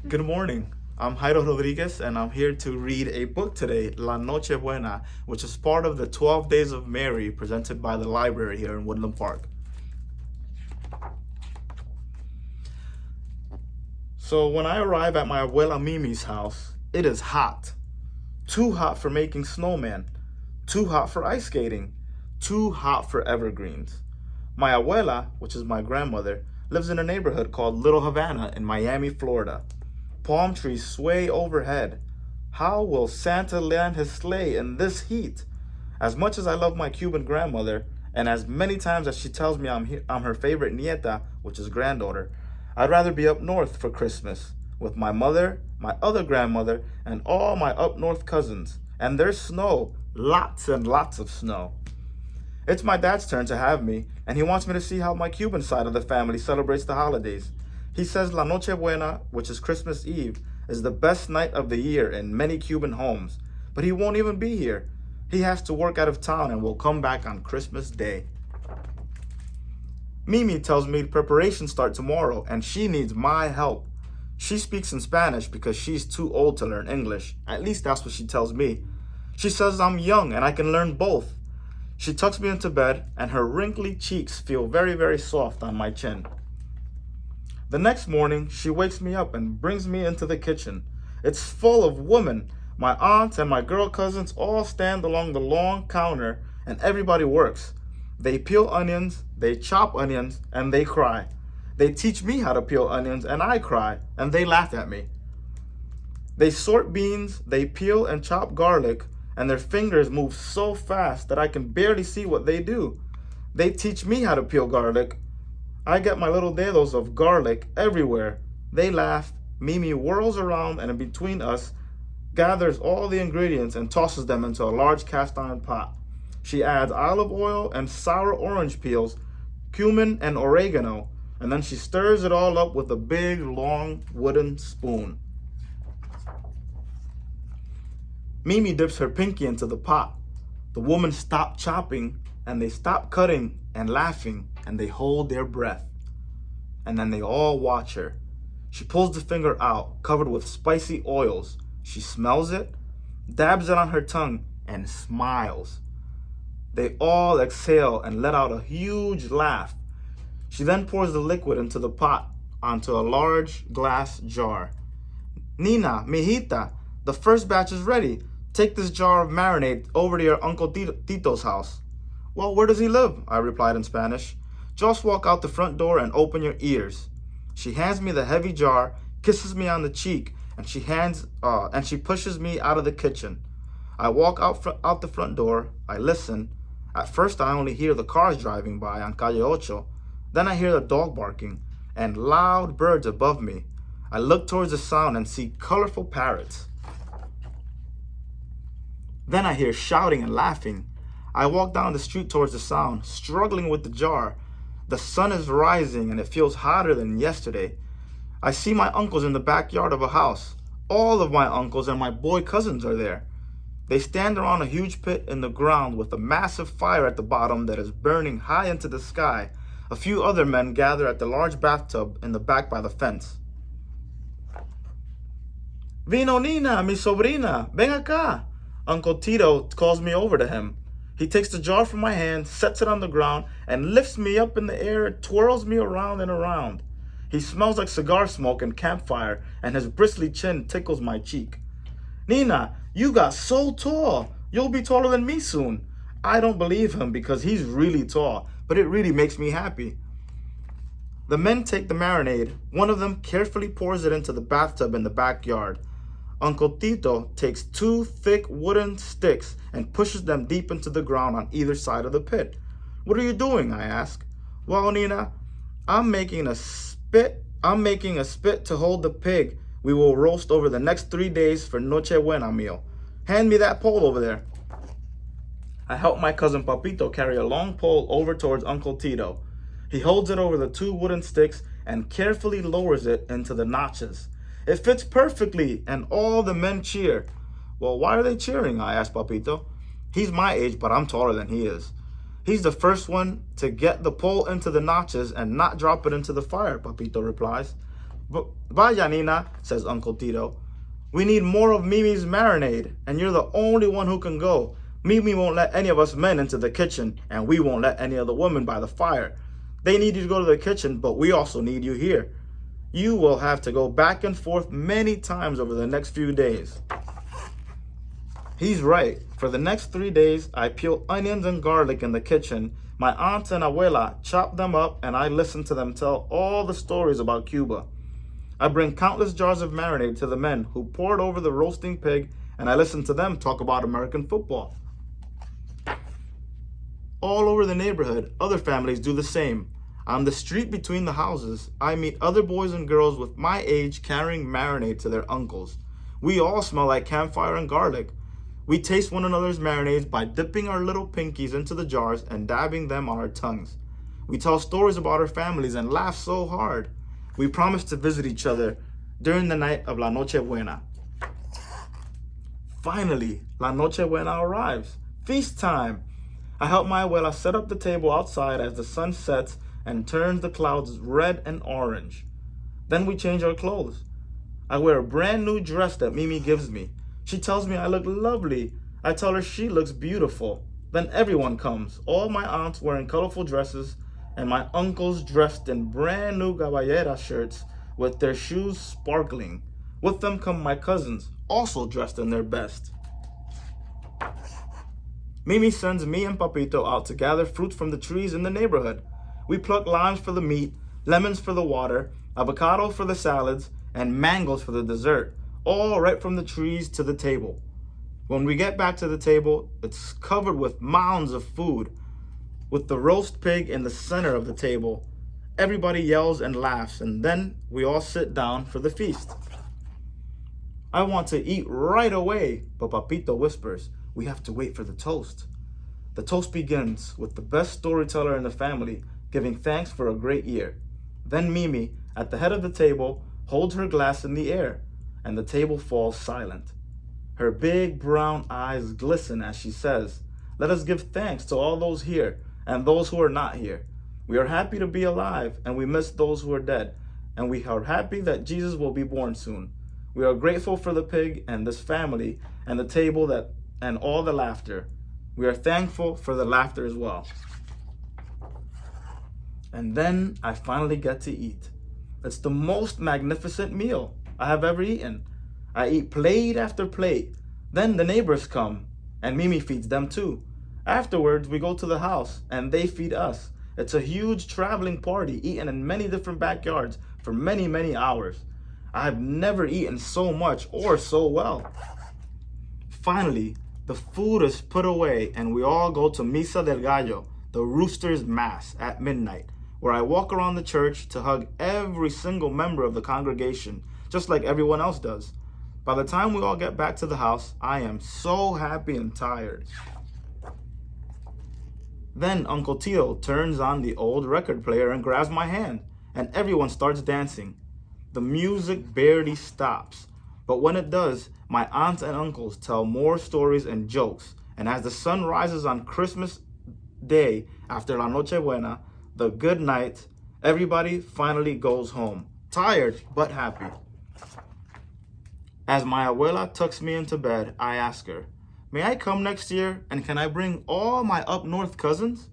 Good morning. I'm Jairo Rodriguez, and I'm here to read a book today, La Noche Buena, which is part of the 12 Days of Mary presented by the library here in Woodland Park. So when I arrive at my abuela Mimi's house, it is hot. Too hot for making snowman, too hot for ice skating, too hot for evergreens. My abuela, which is my grandmother, lives in a neighborhood called Little Havana in Miami, Florida. Palm trees sway overhead. How will Santa land his sleigh in this heat? As much as I love my Cuban grandmother, and as many times as she tells me I'm her favorite nieta, which is granddaughter, I'd rather be up north for Christmas with my mother, my other grandmother, and all my up north cousins. And there's snow, lots and lots of snow. It's my dad's turn to have me, and he wants me to see how my Cuban side of the family celebrates the holidays. He says La Noche Buena, which is Christmas Eve, is the best night of the year in many Cuban homes, but he won't even be here. He has to work out of town and will come back on Christmas Day. Mimi tells me preparations start tomorrow, and she needs my help. She speaks in Spanish because she's too old to learn English. At least that's what she tells me. She says I'm young and I can learn both. She tucks me into bed, and her wrinkly cheeks feel very, very soft on my chin. The next morning, she wakes me up and brings me into the kitchen. It's full of women. My aunts and my girl cousins all stand along the long counter, and everybody works. They peel onions, they chop onions, and they cry. They teach me how to peel onions, and I cry, and they laugh at me. They sort beans, they peel and chop garlic, and their fingers move so fast that I can barely see what they do. They teach me how to peel garlic. I get my little dedos of garlic everywhere. They laugh. Mimi whirls around, and in between us, gathers all the ingredients and tosses them into a large cast iron pot. She adds olive oil and sour orange peels, cumin and oregano, and then she stirs it all up with a big, long wooden spoon. Mimi dips her pinky into the pot. The women stop chopping, and they stop cutting and laughing, and they hold their breath. And then they all watch her. She pulls the finger out, covered with spicy oils. She smells it, dabs it on her tongue, and smiles. They all exhale and let out a huge laugh. She then pours the liquid into the pot onto a large glass jar. Nina, mijita, the first batch is ready. Take this jar of marinade over to your Uncle Tito's house. Well, where does he live? I replied in Spanish. Just walk out the front door and open your ears. She hands me the heavy jar, kisses me on the cheek, and she pushes me out of the kitchen. I walk out the front door. I listen. At first, I only hear the cars driving by on Calle Ocho. Then I hear the dog barking and loud birds above me. I look towards the sound and see colorful parrots. Then I hear shouting and laughing. I walk down the street towards the sound, struggling with the jar. The sun is rising and it feels hotter than yesterday. I see my uncles in the backyard of a house. All of my uncles and my boy cousins are there. They stand around a huge pit in the ground with a massive fire at the bottom that is burning high into the sky. A few other men gather at the large bathtub in the back by the fence. Vino Nina, mi sobrina, ven acá. Uncle Tito calls me over to him. He takes the jar from my hand, sets it on the ground, and lifts me up in the air, twirls me around and around. He smells like cigar smoke and campfire, and his bristly chin tickles my cheek. Nina, you got so tall. You'll be taller than me soon. I don't believe him because he's really tall, but it really makes me happy. The men take the marinade. One of them carefully pours it into the bathtub in the backyard. Uncle Tito takes 2 thick wooden sticks and pushes them deep into the ground on either side of the pit. What are you doing? I ask. Well, Nina, I'm making a spit to hold the pig we will roast over the next 3 days for Noche Buena meal. Hand me that pole over there. I help my cousin Papito carry a long pole over towards Uncle Tito. He holds it over the 2 wooden sticks and carefully lowers it into the notches. It fits perfectly, and all the men cheer. Well, why are they cheering? I asked Papito. He's my age, but I'm taller than he is. He's the first one to get the pole into the notches and not drop it into the fire, Papito replies. Vaya, Nina, says Uncle Tito. We need more of Mimi's marinade, and you're the only one who can go. Mimi won't let any of us men into the kitchen, and we won't let any of the women by the fire. They need you to go to the kitchen, but we also need you here. You will have to go back and forth many times over the next few days. He's right. For the next 3 days, I peel onions and garlic in the kitchen. My aunt and abuela chop them up, and I listen to them tell all the stories about Cuba. I bring countless jars of marinade to the men who poured over the roasting pig, and I listen to them talk about American football. All over the neighborhood, other families do the same. On the street between the houses, I meet other boys and girls with my age carrying marinade to their uncles. We all smell like campfire and garlic. We taste one another's marinades by dipping our little pinkies into the jars and dabbing them on our tongues. We tell stories about our families and laugh so hard. We promise to visit each other during the night of La Noche Buena. Finally, La Noche Buena arrives. Feast time! I help my abuela set up the table outside as the sun sets and turns the clouds red and orange. Then we change our clothes. I wear a brand new dress that Mimi gives me. She tells me I look lovely. I tell her she looks beautiful. Then everyone comes, all my aunts wearing colorful dresses, and my uncles dressed in brand new caballera shirts with their shoes sparkling. With them come my cousins, also dressed in their best. Mimi sends me and Papito out to gather fruit from the trees in the neighborhood. We pluck limes for the meat, lemons for the water, avocado for the salads, and mangoes for the dessert, all right from the trees to the table. When we get back to the table, it's covered with mounds of food. With the roast pig in the center of the table, everybody yells and laughs, and then we all sit down for the feast. I want to eat right away, but Papito whispers, we have to wait for the toast. The toast begins with the best storyteller in the family giving thanks for a great year. Then Mimi, at the head of the table, holds her glass in the air, and the table falls silent. Her big brown eyes glisten as she says, let us give thanks to all those here and those who are not here. We are happy to be alive, and we miss those who are dead, and we are happy that Jesus will be born soon. We are grateful for the pig and this family and the table and all the laughter. We are thankful for the laughter as well. And then I finally get to eat. It's the most magnificent meal I have ever eaten. I eat plate after plate. Then the neighbors come, and Mimi feeds them too. Afterwards, we go to the house, and they feed us. It's a huge traveling party, eaten in many different backyards for many, many hours. I have never eaten so much or so well. Finally, the food is put away, and we all go to Misa del Gallo, the rooster's mass, at midnight, where I walk around the church to hug every single member of the congregation, just like everyone else does. By the time we all get back to the house, I am so happy and tired. Then Uncle Tito turns on the old record player and grabs my hand, and everyone starts dancing. The music barely stops, but when it does, my aunts and uncles tell more stories and jokes, and as the sun rises on Christmas Day after La Noche Buena, the good night, everybody finally goes home, tired but happy. As my abuela tucks me into bed, I ask her, may I come next year, and can I bring all my up north cousins?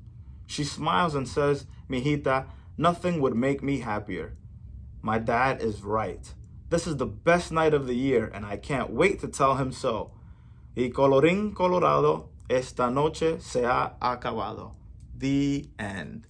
She smiles and says, mijita, nothing would make me happier. My dad is right. This is the best night of the year, and I can't wait to tell him so. Y colorín colorado, esta noche se ha acabado. The end.